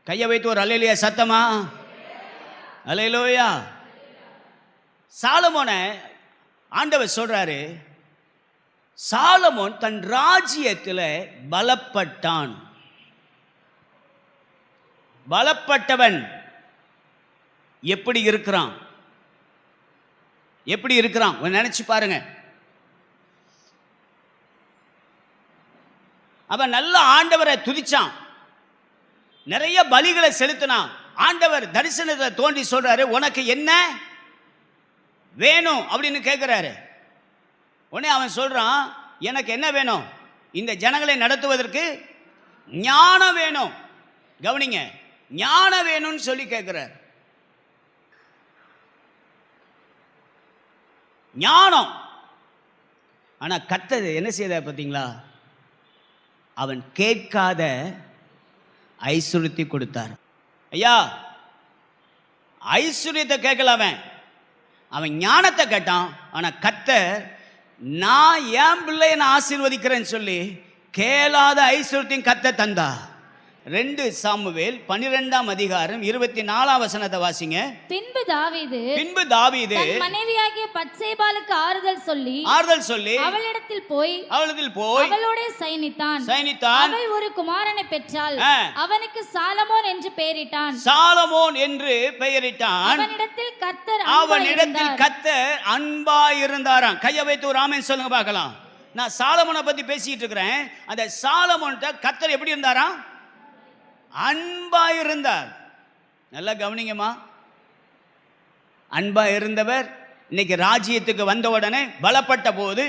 A: கையை வைத்து ஒரு அல்லேலூயா சத்தமா. அல்லேலூயா. சாலமோனை ஆண்டவர் சொல்றாரு, சாலமோன் தன் ராஜ்யத்தில் பலப்பட்டான். பலப்பட்டவன் எப்படி இருக்கிறான்? எப்படி இருக்கிறான் நினைச்சு பாருங்க. அவன் நல்ல ஆண்டவரை துதிச்சான், நிறைய பலிகளை செலுத்தினான். ஆண்டவர் தரிசனத்தில் தோன்றி சொல்றாரு, உனக்கு என்ன வேணும் அப்படின்னு கேட்கிறாரு. உடனே அவன் சொல்றான், எனக்கு என்ன வேணும்? இந்த ஜனங்களை நடத்துவதற்கு ஞானம் வேணும். கவனிங்க, ஞானம் வேணும்னு சொல்லி கேட்கிறார். ஞானம். ஆனா கர்த்தர் என்ன செய்த பார்த்தீங்களா? அவன் கேட்காத ஐஸ்வர்யத்தை கொடுத்தார். ஐயா, ஐஸ்வர்யத்தை கேட்கல, அவன் ஞானத்தை கேட்டான். ஆனா கர்த்தர், நான் என் பிள்ளையை நான் ஆசீர்வதிக்கிறேன்னு சொல்லி கேளாத ஐஸ்வர்யத்தையும் கர்த்தர் தந்தா. 2 சாமுவேல் 12ஆம் அதிகாரம் 24ஆம் வசனத்தை வாசிங்க.
C: பின்பு தாவீது தன் மனைவியாகிய பத்சேபாளுக்கு ஆறுதல் சொல்லி அவளிடத்தில் போய் அவளோடே சயனித்தான். அவள் ஒரு குமாரனை பெற்றாள். அவனுக்கு சாலமோன் என்று பெயரிட்டான்.
A: அவனிடத்தில் கர்த்தர் அன்பாய் இருந்தாராம். கையை வைத்து ஒரு ஆமென் சொல்லுங்க பார்க்கலாம். நான் சாலமோனை பத்தி பேசிட்டு இருக்கிறேன். அந்த சாலமோன்ட்ட கர்த்தர் எப்படி இருந்தாராம்? அன்பா இருந்தார். நல்லா கவனிங்கம்மா. அன்பா இருந்தவர் இன்னைக்கு ராஜ்யத்துக்கு வந்த உடனே பலப்பட்ட போது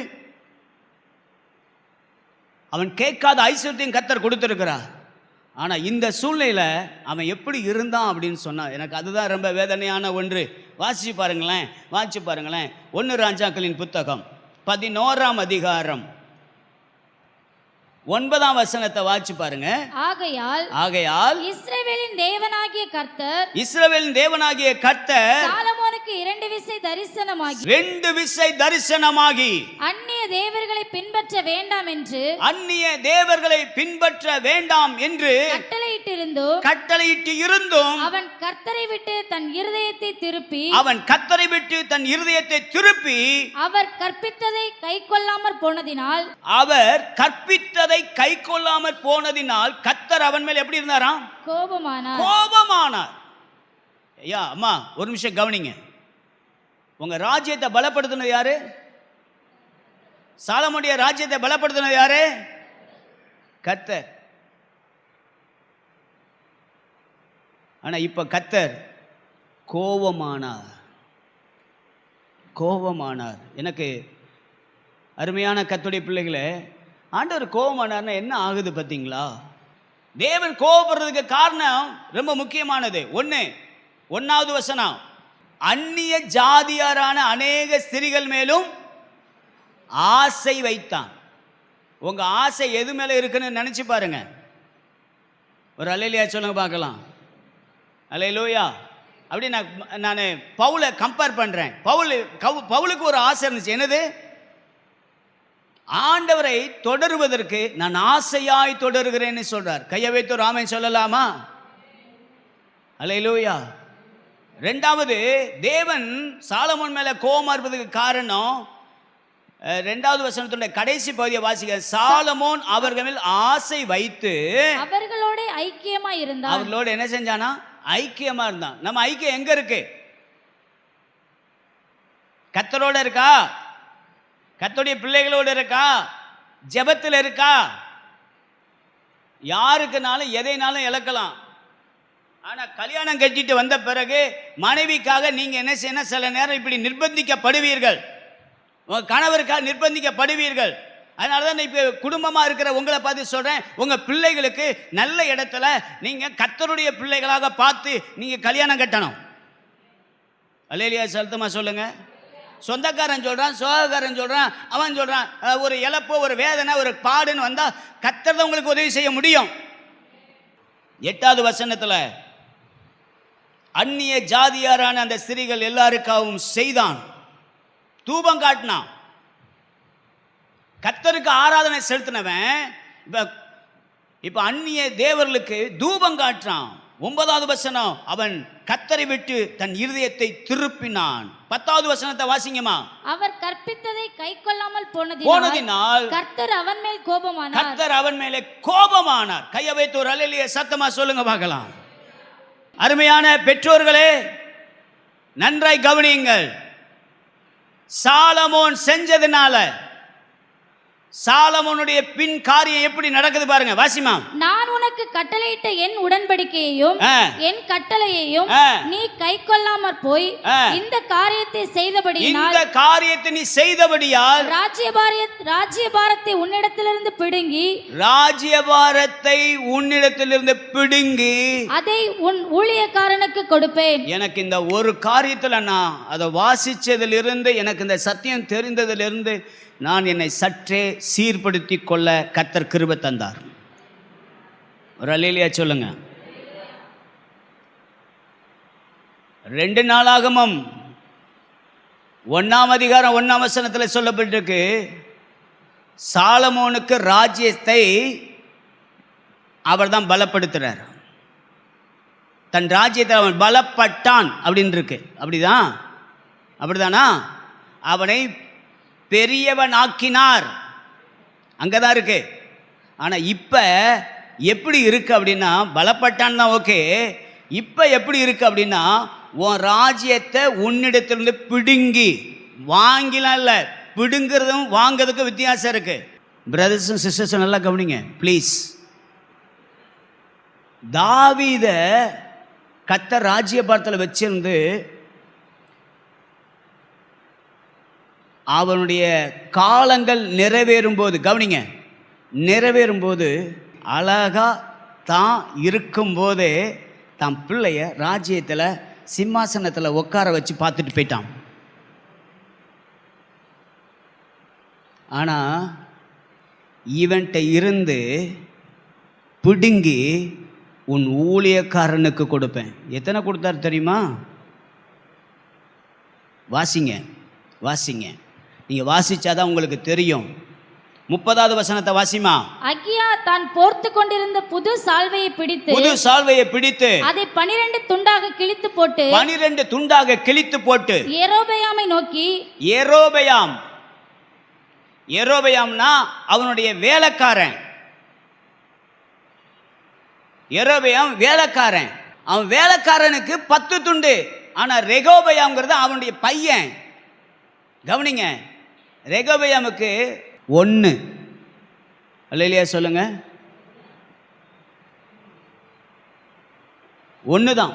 A: அவன் கேட்காத ஐஸ்வர்யத்தையும் கர்த்தர் கொடுத்திருக்கிறார். ஆனா இந்த சூழ்நிலையில அவன் எப்படி இருந்தான் அப்படின்னு சொன்னா, எனக்கு அதுதான் ரொம்ப வேதனையான ஒன்று. வாசிச்சு பாருங்களேன். 1 ராஜாக்களின் புத்தகம் 11ஆம் அதிகாரம் 9ஆம் வசனத்தை வாசிச்சு பாருங்க. ஆகையால் இஸ்ரவேலின் தேவனாகிய கர்த்தர்
C: சாலமோனுக்கு 2 விசை தரிசனமாகி அந்நிய தேவர்களை பின்பற்ற வேண்டாம் என்று கட்டளையிட்டு இருந்தும் அவன் கர்த்தரை விட்டு தன் இருதயத்தை திருப்பி அவர் கற்பித்ததை கைக்கொள்ளாமற் போனதினால் கர்த்தர் அவன் மேல் எப்படி இருந்தாராம்? கோபமானார். ஐயா, அம்மா ஒரு நிமிஷம் கவனிங்க. உங்க ராஜ்யத்தை பலப்படுத்தினது யாரு? சாலமோனுடைய ராஜ்யத்தை பலப்படுத்தினது யாரு? கர்த்தர். ஆனா இப்ப கர்த்தர் கோபமானார். எனக்கு அருமையான கர்த்தருடைய பிள்ளைகளே, ஆண்டவர் கோபமானார்னா என்ன ஆகுது பார்த்தீங்களா? தேவன் கோபப்படுறதுக்கு காரணம் ரொம்ப முக்கியமானது. 1வது வசனம், அந்நிய ஜாதியாரான அநேக ஸ்திரீகள் மேலும் ஆசை வைத்தான். உங்க ஆசை எது மேல இருக்குன்னு நினைச்சு பாருங்க. ஒரு அல்லேலூயா சொல்லுங்க பார்க்கலாம். அல்லேலூயா. அப்படி நான் பவுலை கம்பேர் பண்றேன். பவுலுக்கு ஒரு ஆசை இருந்துச்சு. என்னது? ஆண்டவரை தொடருவதற்கு நான் ஆசையாய் தொடருகிறேன்னு சொல்றார். கையை வைத்து ஒரு ஆமென் சொல்லலாமா? அல்லேலூயா. 2வது, தேவன் சாலமோன் மேல கோபமா இருப்பதற்கு காரணம் 2வது வசனத்துடைய கடைசி பகுதியை வாசிக்க. சாலமோன் அவர்கள் மேல் ஆசை வைத்து அவர்களோட ஐக்கியமா இருந்தான்.
A: அவர்களோட என்ன செஞ்சானா? ஐக்கியமா இருந்தான். நம்ம ஐக்கியம் எங்க இருக்கு? கர்த்தரோட இருக்கா?
C: கர்த்தருடைய பிள்ளைகளோடு இருக்கா? ஜெபத்தில் இருக்கா? யாருக்குனாலும் எதைனாலும் இழக்கலாம். ஆனால் கல்யாணம் கட்டிட்டு வந்த பிறகு மனைவிக்காக நீங்கள் என்ன செய்யணும், சில நேரம் இப்படி நிர்பந்திக்கப்படுவீர்கள், உங்கள் கணவருக்காக நிர்பந்திக்கப்படுவீர்கள். அதனால தான் இப்போ குடும்பமாக இருக்கிற உங்களை பார்த்து சொல்கிறேன், உங்கள் பிள்ளைகளுக்கு நல்ல இடத்துல நீங்கள் கர்த்தருடைய பிள்ளைகளாக பார்த்து நீங்கள் கல்யாணம் கட்டணும். அல்லேலூயா சத்தமாக சொல்லுங்கள். சொந்தக்காரன் சொல்கிறான், சோகக்காரன் சொல்கிறான், அவன் சொல்கிறான், ஒரு இழப்பு, ஒரு வேதனை, ஒரு பாடுன்னு வந்தால் கர்த்தர் தான் உங்களுக்கு உதவி செய்ய முடியும். 8வது வசனத்தில் அந்நிய ஜாதியாரான அந்த ஸ்திரீகள் எல்லாருக்காகவும் செய்தான், தூபம் காட்டினான். கர்த்தருக்கு ஆராதனை செலுத்தினவன் இப்ப அந்நிய தேவர்களுக்கு தூபம் காட்டுறான். 9வது வசனம், அவன் கர்த்தரை விட்டு தன் இருதயத்தை திருப்பினான். 10வது வசனத்தை வாசிங்கம்மா.
D: அவர் கற்பித்ததை கைக்கொள்ளாமல்
C: போனதினால்
D: கர்த்தர் அவன் மேல் கோபமானார்.
C: கர்த்தர் அவன் மேலே கோபமானார். கையை வைத்து ஒரு அல்லேலூயா சத்தமா சொல்லுங்க பார்க்கலாம். அருமையான பெற்றோர்களே, நன்றாய் கவனியுங்கள். சாலமோன் செஞ்சதுனால சாலமோனுடைய பின் காரியம் எப்படி நடக்குது பாருங்க. வாசிமா.
D: நான் உனக்கு கட்டளையிட்ட என் உடன்படிக்கையையும் என் கட்டளையையும் நீ கைக்கொள்ளாமற் போய் இந்த காரியத்தை செய்தபடியால் ராஜ்யபாரத்தை உன்னிடத்திலிருந்து பிடுங்கி அதை உன் ஊழியக்காரனுக்கு கொடுப்பேன்.
C: எனக்கு இந்த ஒரு காரியத்தில் நான் அதை வாசிச்சதிலிருந்து, எனக்கு இந்த சத்தியம் தெரிந்ததிலிருந்து நான் என்னை சற்றே சீர்படுத்தி கொள்ள கர்த்தர் கிருபை தந்தார். ஒரு அல்லேலூயா சொல்லுங்க. 2 நாளாகமம் 1ஆம் அதிகாரம் 1ஆம் வசனத்தில் சொல்லப்பட்டிருக்கு, சாலமோனுக்கு ராஜ்யத்தை அவர் தான் பலப்படுத்துறார். தன் ராஜ்யத்தை அவன் பலப்பட்டான் அப்படின்னு இருக்கு. அப்படிதானா? அவனை பெரியவன் ஆக்கினார், அங்கதான் இருக்கு. ஆனா இப்ப எப்படி இருக்கு அப்படின்னா, பலப்பட்டான் தான் ஓகே. இப்ப எப்படி இருக்கு அப்படின்னா, உன் ராஜ்யத்தை உன்னிடத்திலிருந்து பிடுங்கி, வாங்கிலாம் இல்லை, பிடுங்கிறதும் வாங்கிறதுக்கும் வித்தியாசம் இருக்கு. பிரதர்ஸும் சிஸ்டர்ஸும் நல்லா கவனிங்க ப்ளீஸ். தாவீத கர்த்தர் ராஜ்யபாரத்தில் வச்சிருந்து அவனுடைய காலங்கள் நிறைவேறும் போது, கவனிங்க, நிறைவேறும் போது அழகா தான் இருக்கும்போதே தன் பிள்ளைய ராஜ்யத்தில் சிம்மாசனத்தில் உட்கார வச்சு பார்த்துட்டு போயிட்டான். ஆனால் இவன்கிட்ட இருந்து பிடுங்கி உன் ஊழியக்காரனுக்கு கொடுப்பேன். எத்தனை கொடுத்தாரு தெரியுமா? வாசிங்க. நீங்கள் வாசிச்சாதான் உங்களுக்கு தெரியும். 30வது வசனத்தை வாசிமா.
D: அகியா தான் போர்த்து கொண்டிருந்த புது சால்வையை பிடித்து அதை 12 துண்டாக கிழித்து போட்டு யெரொபெயாமை நோக்கி,
C: யெரொபெயாம்னா அவனுடைய வேலைக்காரன். யெரொபெயாம் வேலைக்காரன். அவன் வேலைக்காரனுக்கு 10 துண்டு. ஆனா ரெகோபெயாம்ங்கிறது அவனுடைய பையன். கவனிங்க, ரெகோபெயாமுக்கு 1. அல்லேலூயா சொல்லுங்க. 1 தான்.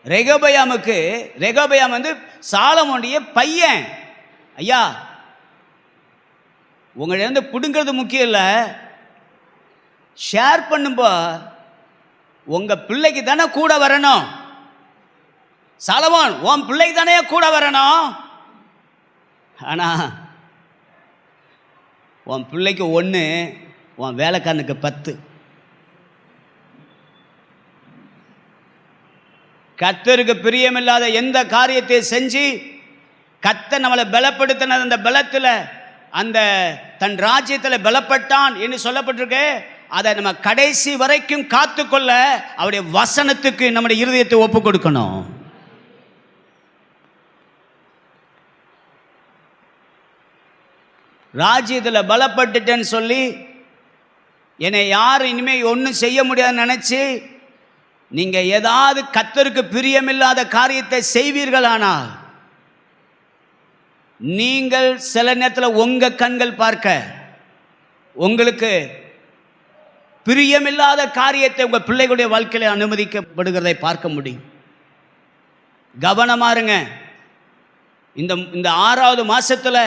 C: ரெகோபெயாம் வந்து சாலமோனுடைய பையன். ஐயா, உங்களிடம் பிடுங்கிறது முக்கியம் இல்லை, ஷேர் பண்ணும்போ உங்க பிள்ளைக்கு தானே கூட வரணும். சாலமோன், உன் பிள்ளைக்கு தானே கூட வரணும். ஆனா உன் பிள்ளைக்கு 1, உன் வேலைக்காரனுக்கு 10. கர்த்தருக்கு பிரியமில்லாத எந்த காரியத்தை செஞ்சு கர்த்தர் நம்மளை பலப்படுத்தின அந்த பலத்தில், அந்த தன் ராஜ்யத்தில் பலப்பட்டான் என்று சொல்லப்பட்டிருக்கு. அதை நம்ம கடைசி வரைக்கும் காத்துக்கொள்ள அவருடைய வசனத்துக்கு நம்முடைய இருதயத்தை ஒப்பு கொடுக்கணும். ராஜ்யத்தில் பலப்பட்டுட்டேன்னு சொல்லி என்னை யாரும் இனிமேல் ஒன்றும் செய்ய முடியாதுன்னு நினச்சி நீங்கள் ஏதாவது கர்த்தருக்கு பிரியமில்லாத காரியத்தை செய்வீர்களானால் நீங்கள் சில நேரத்தில் உங்கள் கண்கள் பார்க்க உங்களுக்கு பிரியமில்லாத காரியத்தை உங்கள் பிள்ளைகளுடைய வாழ்க்கையில் அனுமதிக்கப்படுகிறதை பார்க்க முடியும். கவனமாக இருங்க. இந்த 6வது மாசத்துல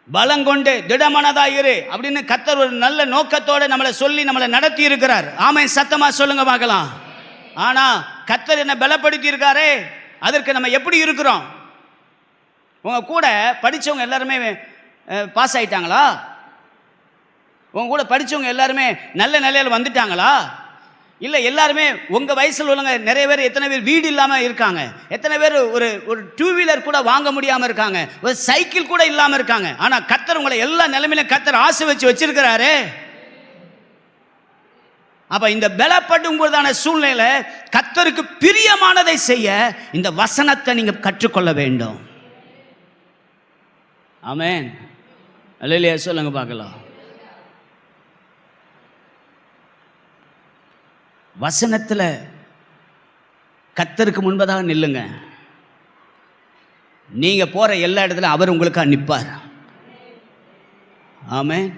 C: பலங்கொண்டு திடமனதாயிரு அப்படின்னு கர்த்தர் ஒரு நல்ல நோக்கத்தோடு நம்மளை சொல்லி நம்மளை நடத்தி இருக்கிறார். ஆமென், சத்தமா சொல்லுங்க பார்க்கலாம். ஆனா கர்த்தர் என்ன பலப்படுத்தி இருக்காரே, அதற்கு நம்ம எப்படி இருக்கிறோம்? உங்க கூட படித்தவங்க எல்லாருமே பாஸ் ஆயிட்டாங்களா? உங்க கூட படித்தவங்க எல்லாருமே நல்ல நிலையில் வந்துட்டாங்களா? இல்லை எல்லாருமே உங்கள் வயசில் உள்ளவங்க நிறைய பேர், எத்தனை பேர் வீடு இல்லாமல் இருக்காங்க, எத்தனை பேர் ஒரு 2 வீலர் கூட வாங்க முடியாமல் இருக்காங்க, ஒரு சைக்கிள் கூட இல்லாமல் இருக்காங்க. ஆனால் கர்த்தர் உங்களை எல்லா நிலைமையிலும் கர்த்தர் ஆசை வச்சிருக்கிறாரு. அப்போ இந்த பலப்படும் போதான சூழ்நிலையில கர்த்தருக்கு பிரியமானதை செய்ய இந்த வசனத்தை நீங்கள் கற்றுக்கொள்ள வேண்டும். ஆமென், அல்லேலூயா சொல்லுங்க பார்க்கலாம். வசனத்தில் கர்த்தருக்கு முன்பதாக நில்லுங்க. நீங்கள் போகிற எல்லா இடத்துலையும் அவர் உங்களுக்காக நிற்பார். ஆமென்,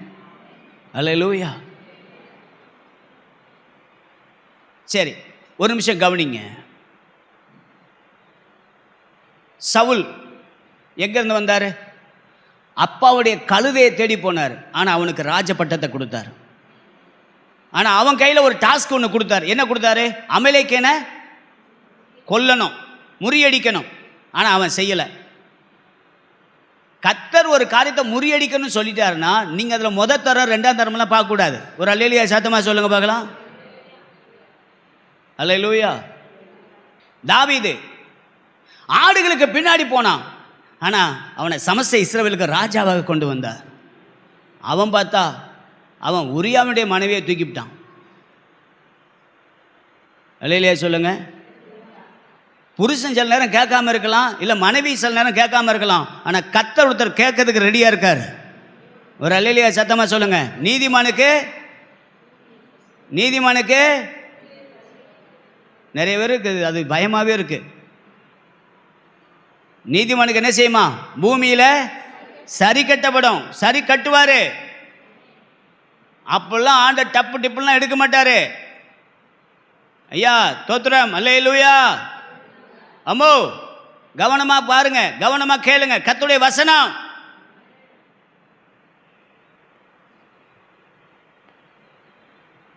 C: அல்லேலூயா. சரி, ஒரு நிமிஷம் கவனிங்க. சவுல் எங்கேருந்து வந்தார்? அப்பாவுடைய கழுதையை தேடி போனார். ஆனால் அவனுக்கு ராஜ பட்டத்தை கொடுத்தார். ஆனால் அவன் கையில் ஒரு டாஸ்க் ஒன்று கொடுத்தார். என்ன கொடுத்தாரு? அமலேக்கேனை கொல்லணும், முறியடிக்கணும். ஆனால் அவன் செய்யலை. கர்த்தர் ஒரு காரியத்தை முறியடிக்கணும்னு சொல்லிட்டாருன்னா நீங்கள் அதில் முதல் தரம் 2ஆம் தரமெல்லாம் பார்க்கக்கூடாது. ஒரு அல்லேலூயா சத்தமாக சொல்லுங்க பார்க்கலாம். அல்லேலூயா. தாவீது ஆடுகளுக்கு பின்னாடி போனான். ஆனால் அவனை சமஸ்த இஸ்ரவேலுக்கு ராஜாவாக கொண்டு வந்தார். அவன் பார்த்தா அவன் உரியாவுடைய மனைவியை தூக்கிவிட்டான். அல்லேலூயா சொல்லுங்க. புருஷன் சில நேரம் கேட்காம இருக்கலாம், இல்லை மனைவி சில நேரம் கேட்காம இருக்கலாம். ஆனால் கர்த்தர் ஒருத்தர் கேட்கறதுக்கு ரெடியாக இருக்கார். ஒரு அல்லேலூயா சத்தமாக சொல்லுங்க. நீதிமானுக்கு நிறைய பேருக்கு அது பயமாகவே இருக்கு. நீதிமானுக்கு என்ன செய்யுமா? பூமியில் சரி கட்டப்படும். சரி கட்டுவார். அப்பெல்லாம் ஆண்ட டப்பு டிப்புலாம் எடுக்க மாட்டாரு. ஐயா தோத்திரம், அல்லேலூயா. அம்மோ கவனமா பாருங்க, கவனமா கேளுங்க கர்த்தருடைய வசனம்.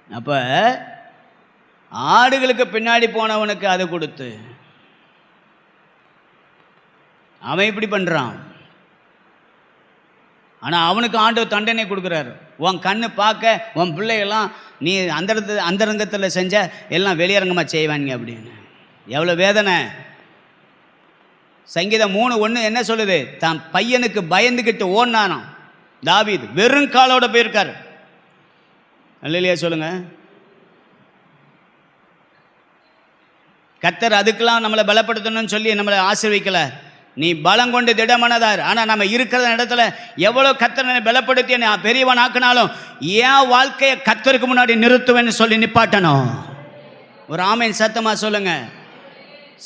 C: அப்ப ஆடுகளுக்கு பின்னாடி போனவனுக்கு அதை கொடுத்து அவன் இப்படி பண்றான். ஆனால் அவனுக்கு ஆண்டவர் தண்டனை கொடுக்குறாரு. உன் கண்ணு பார்க்க உன் பிள்ளைகள்லாம் நீ அந்தரங்கத்தில் செஞ்ச எல்லாம் வெளியரங்கமாக செய்வாங்க அப்படின்னு. எவ்வளோ வேதனை. சங்கீதம் 3:1 என்ன சொல்லுது? தான் பையனுக்கு பயந்துக்கிட்டு ஓடினானாம் தாவீது. வெறும் காலோட போயிருக்காரு. அல்லேலூயா சொல்லுங்க. கர்த்தர் அதுக்கெல்லாம் நம்மளை பலப்படுத்தணும்னு சொல்லி நம்மளை ஆசீர்வதிக்கலை. நீ பலம் கொண்டு திடமனதார். ஆனால் நம்ம இருக்கிற இடத்துல எவ்வளோ கர்த்தரை பலப்படுத்தி நான் பெரியவன் ஆக்கினாலும் என் வாழ்க்கையை கர்த்தருக்கு முன்னாடி நிறுத்துவேன்னு சொல்லி நிப்பாட்டணும். ஒரு ஆமேன் சத்தமாக சொல்லுங்க.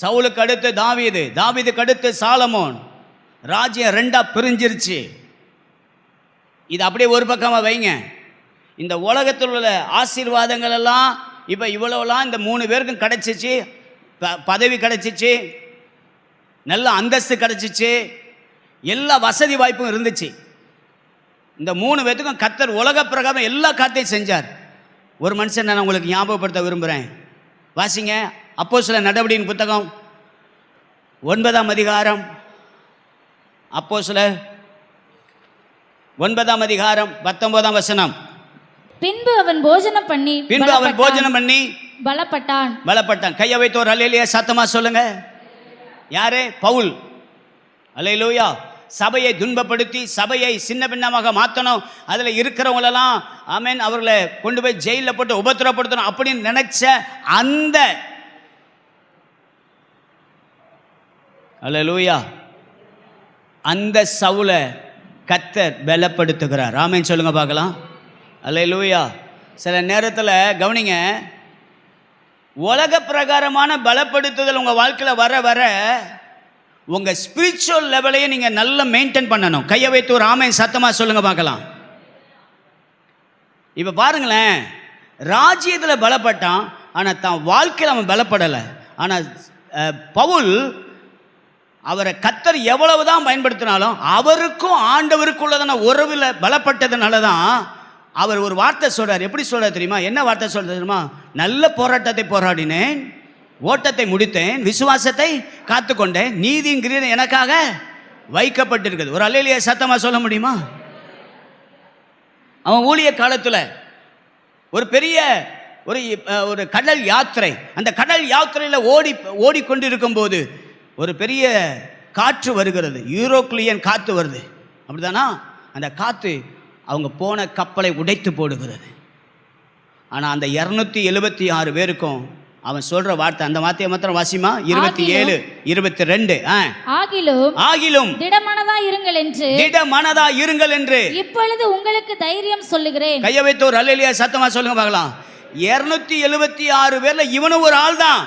C: சவுலுக்கு அடுத்து தாவீது, தாவீதுக்கு அடுத்து சாலமோன். ராஜ்யம் 2ஆ பிரிஞ்சிருச்சு. இது அப்படியே ஒரு பக்கமாக வைங்க. இந்த உலகத்தில் உள்ள ஆசீர்வாதங்கள் எல்லாம் இப்போ இவ்வளோலாம் இந்த 3 பேருக்கும் கிடைச்சிச்சு. பதவி கிடைச்சிச்சு, நல்ல அந்தஸ்து கிடைச்சிச்சு, எல்லா வசதி வாய்ப்பும் இருந்துச்சு. இந்த 3 பேத்துக்கும் கர்த்தர் உலக பிரகாரம் எல்லா காரியத்தையும் செஞ்சார். ஒரு மனுஷன் நான் உங்களுக்கு ஞாபகப்படுத்த விரும்புகிறேன். வாசிங்க அப்போஸ்தலர் நடவடிக்கையின் புத்தகம் 9ஆம் அதிகாரம். அப்போஸ்தலர் 9ஆம் அதிகாரம் 19ஆம் வசனம்.
D: பின்பு அவன் போஜனம் பண்ணி பலப்பட்டான். கையை வைத்து ஒரு அல்லேலூயா சத்தமா சொல்லுங்க. யாரு? பவுல். அல்லேலூயா. சபையை துன்பப்படுத்தி சபையை சின்ன பின்னமாக மாற்றணும், அதில் இருக்கிறவங்களெல்லாம் ஆமென் அவர்களை கொண்டு போய் ஜெயிலில் போட்டு உபத்திரப்படுத்தணும் அப்படின்னு நினைச்ச அந்த அல்லேலூயா அந்த சவுலை கர்த்தர் பலப்படுத்துகிறார். ஆமென் சொல்லுங்க பார்க்கலாம். அல்லேலூயா. சில நேரத்தில் கவனிங்க, உலக பிரகாரமான பலப்படுத்துதல் உங்கள் வாழ்க்கையில் வர வர
C: உங்கள் ஸ்பிரிச்சுவல் லெவலையும் நீங்கள் நல்லா மெயின்டைன் பண்ணணும். கையை வைத்து ஒரு ஆமையின் சத்தமாக சொல்லுங்க பார்க்கலாம். இப்போ பாருங்களேன், ராஜ்யத்தில் பலப்பட்டான், ஆனால் தான் வாழ்க்கையில் அவன் பலப்படலை. ஆனால் பவுல் அவரை கர்த்தர் எவ்வளவு தான் பயன்படுத்தினாலும் அவருக்கும் ஆண்டவருக்குள்ளதான உறவில் பலப்பட்டதுனால தான் அவர் ஒரு வார்த்தை சொல்கிறார். எப்படி சொல்கிறார் தெரியுமா? என்ன வார்த்தை சொல்கிறார் தெரியுமா? நல்ல போராட்டத்தை போராடினேன், ஓட்டத்தை முடித்தேன், விசுவாசத்தை காத்துக்கொண்டேன், நீதியின் கிரீடம் எனக்காக வைக்கப்பட்டிருக்குது. ஒரு அல்லேலூயா சத்தமாக சொல்ல முடியுமா? அவன் ஊழிய காலத்தில் ஒரு பெரிய ஒரு கடல் யாத்திரை, அந்த கடல் யாத்திரையில் ஓடிக்கொண்டிருக்கும் போது ஒரு பெரிய காற்று வருகிறது, யூரோக்ளியன் காற்று வருது, அப்படிதானா? அந்த காற்று அவங்க போன கப்பலை உடைத்து போடுகிறது. ஆனால் அந்த 276 பேருக்கும் அவன் சொல்ற வார்த்தை, அந்த வார்த்தையை மாத்திரம் வாசிமா, 27 22. ஆகிலும்
D: திடமனதா இருங்கள் என்று இப்பொழுது உங்களுக்கு தைரியம் சொல்லுகிறேன்.
C: கையை வைத்து ஒரு அல்லேலூயா சத்தமா சொல்லுங்க பார்க்கலாம். 276 பேர்ல இவனும் ஒரு ஆள் தான்.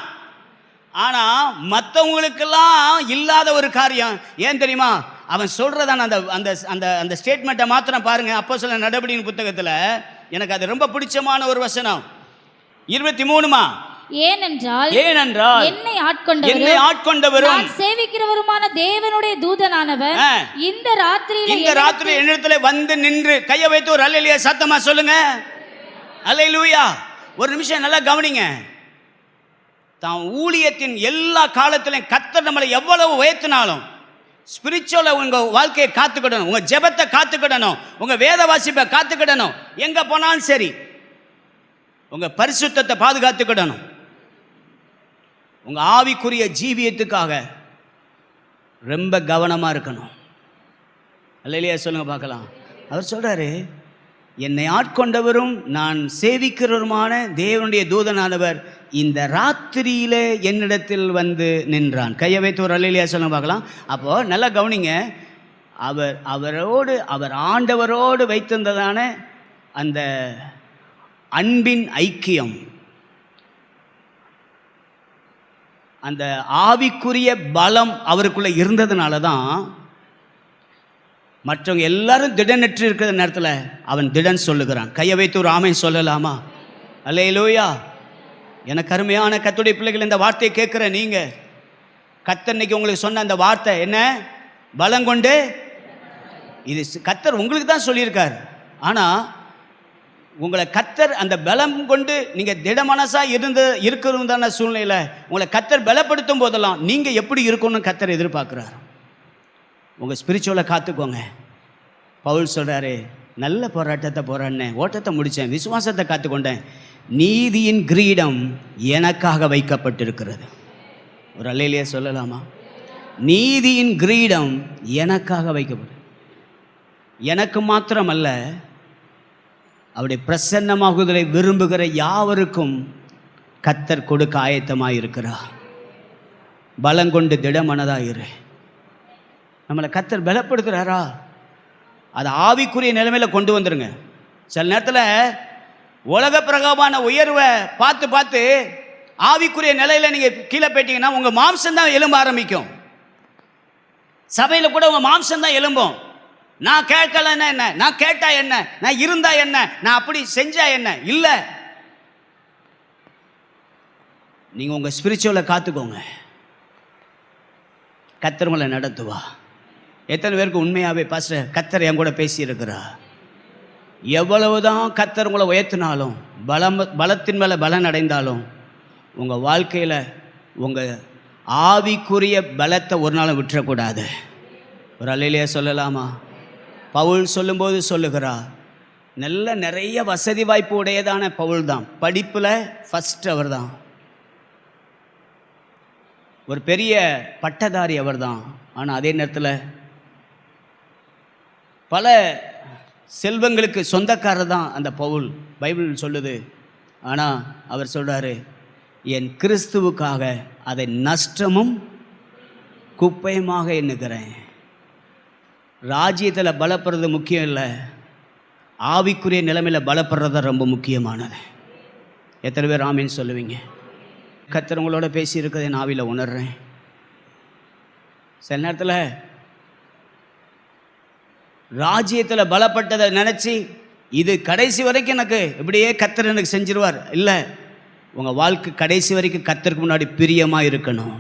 C: ஆனா மற்றவங்களுக்கெல்லாம் இல்லாத ஒரு காரியம் ஏன் தெரியுமா? அவன் சொல்றதான அந்த அந்த அந்த அந்த ஸ்டேட்மெண்ட்டை மாத்திரம் பாருங்க. அப்போஸ்தலர் நடபடியின் புத்தகத்தில் எனக்கு அது ரொம்ப பிடிச்சமான ஒரு வசனம் 23.
D: ஏனென்றால் என்னை
C: ஆட்கொண்டவரும்
D: நான் சேவிக்கிறவருமான தேவனுடைய தூதனானவர் இந்த ராத்திரியில
C: என்னிடத்தில் வந்து நின்று, கையை வைத்து ஒரு அல்லேலூயா சத்தமா சொல்லுங்க. அல்லேலூயா. ஒரு நிமிஷம் நல்லா கவனிங்க. தான் ஊழியத்தின் எல்லா காலத்திலையும் கர்த்தர் நம்மளை எவ்வளவு உயர்த்தினாலும் ஸ்பிரிச்சுவலை உங்கள் வாழ்க்கையை காத்துக்கிடணும், உங்கள் ஜெபத்தை காத்துக்கிடணும், உங்கள் வேத வாசிப்பை காத்துக்கிடணும், எங்கே போனாலும் சரி உங்கள் பரிசுத்தத்தை பாதுகாத்துக்கிடணும். உங்கள் ஆவிக்குரிய ஜீவியத்துக்காக ரொம்ப கவனமாக இருக்கணும். அல்லேலூயா சொல்லுங்க பார்க்கலாம். அவர் சொல்கிறாரு, என்னை ஆட்கொண்டவரும் நான் சேவிக்கிறவருமான தேவனுடைய தூதனானவர் இந்த ராத்திரியிலே என்னிடத்தில் வந்து நின்றான். கையை வைத்து ஒரு அல்லேலூயா சொல்லுங்க பார்க்கலாம். அப்போது நல்லா கவனிங்க. அவர் ஆண்டவரோடு வைத்திருந்ததான அந்த அன்பின் ஐக்கியம், அந்த ஆவிக்குரிய பலம் அவருக்குள்ளே இருந்ததுனால தான் மற்றவங்க எல்லாரும் திடனற்று இருக்கிற நேரத்தில் அவன் திடன் சொல்லுகிறான். கையை வைத்து ஒரு ஆமென் சொல்லலாமா? அல்லேலூயா. எனக்கு அருமையான கர்த்தருடைய பிள்ளைகள், இந்த வார்த்தையை கேட்குற நீங்கள், கர்த்தர் இன்னைக்கு உங்களுக்கு சொன்ன அந்த வார்த்தை என்ன? பலங்கொண்டு. இது கர்த்தர் உங்களுக்கு தான் சொல்லியிருக்கார். ஆனால் உங்களை கர்த்தர் அந்த பலம் கொண்டு நீங்கள் திடமனசாக இருக்கிறதான சூழ்நிலையில் உங்களை கர்த்தர் பலப்படுத்தும் போதெல்லாம் நீங்கள் எப்படி இருக்கணும்னு கர்த்தர் எதிர்பார்க்குறாரு. உங்கள் ஸ்பிரிச்சுவலை காத்துக்கோங்க. பவுல் சொல்கிறாரு, நல்ல போராட்டத்தை போராடினேன், ஓட்டத்தை முடித்தேன், விசுவாசத்தை காத்துக்கொண்டேன், நீதியின் கிரீடம் எனக்காக வைக்கப்பட்டிருக்கிறது. ஒரு அல்லேலூயா சொல்லலாமா? நீதியின் கிரீடம் எனக்காக வைக்கப்பட்டு, எனக்கு மாத்திரமல்ல, அவருடைய பிரசன்னமாகுதலை விரும்புகிற யாவருக்கும் கர்த்தர் கொடுக்க ஆயத்தமாக இருக்கிறார். பலங்கொண்டு திடமனதாக இரு. நம்மளை கர்த்தர் பலப்படுத்துகிறாரா? அதை ஆவிக்குரிய நிலைமையில் கொண்டு வந்துடுங்க. சில நேரத்தில் உலக பிரகாரமான உயர்வை பார்த்து ஆவிக்குரிய நிலையில் நீங்கள் கீழே போயிட்டீங்கன்னா உங்கள் மாம்சம்தான் எலும்ப ஆரம்பிக்கும். சபையில் கூட உங்கள் மாம்சம்தான் எலும்பும். நான் கேட்கலன்னா என்ன, நான் கேட்டா என்ன, நான் இருந்தா என்ன, நான் அப்படி செஞ்சா என்ன. இல்லை, நீங்கள் உங்கள் ஸ்பிரிச்சுவலை காத்துக்கோங்க. கர்த்தர் உங்களை நடத்துவா. எத்தனை பேருக்கு உண்மையாகவே பாஸ்டர் கர்த்தர் என் கூட பேசியிருக்கிறா? எவ்வளவுதான் கர்த்தர் உங்களை உயர்த்தினாலும், பலத்தின் மேலே பலன் அடைந்தாலும், உங்கள் வாழ்க்கையில் உங்கள் ஆவிக்குரிய பலத்தை ஒரு நாளும் விட்டுறக்கூடாது. ஒரு அல்லேலூயா சொல்லலாமா? பவுல் சொல்லும்போது சொல்லுகிறா, நிறைய வசதி வாய்ப்பு உடையதான பவுல் தான். படிப்பில் ஃபஸ்ட் அவர் தான், ஒரு பெரிய பட்டதாரி அவர் தான். ஆனால் அதே நேரத்தில் பல செல்வங்களுக்கு சொந்தக்காரர் தான் அந்த பவுல், பைபிள் சொல்லுது. ஆனால் அவர் சொல்கிறாரு, என் கிறிஸ்துவுக்காக அதை நஷ்டமும் குப்பையுமாக எண்ணுகிறேன். ராஜ்யத்தில் பலப்படுறது முக்கியம் இல்லை, ஆவிக்குரிய நிலைமையில் பலப்படுறது ரொம்ப முக்கியமானது. எத்தனை பேர் ஆமீன் சொல்லுவீங்க? கர்த்தர் உங்களோட பேசி இருக்கிறதை நான் ஆவியில் உணர்றேன். சில நேரத்தில் ராஜ்யத்தில் பலப்பட்டதை நினச்சி இது கடைசி வரைக்கும் எனக்கு இப்படியே கர்த்தர் எனக்கு செஞ்சிருவார். இல்லை, உங்கள் வாழ்க்கை கடைசி வரைக்கும் கர்த்தருக்கு முன்னாடி பிரியமாக இருக்கணும்.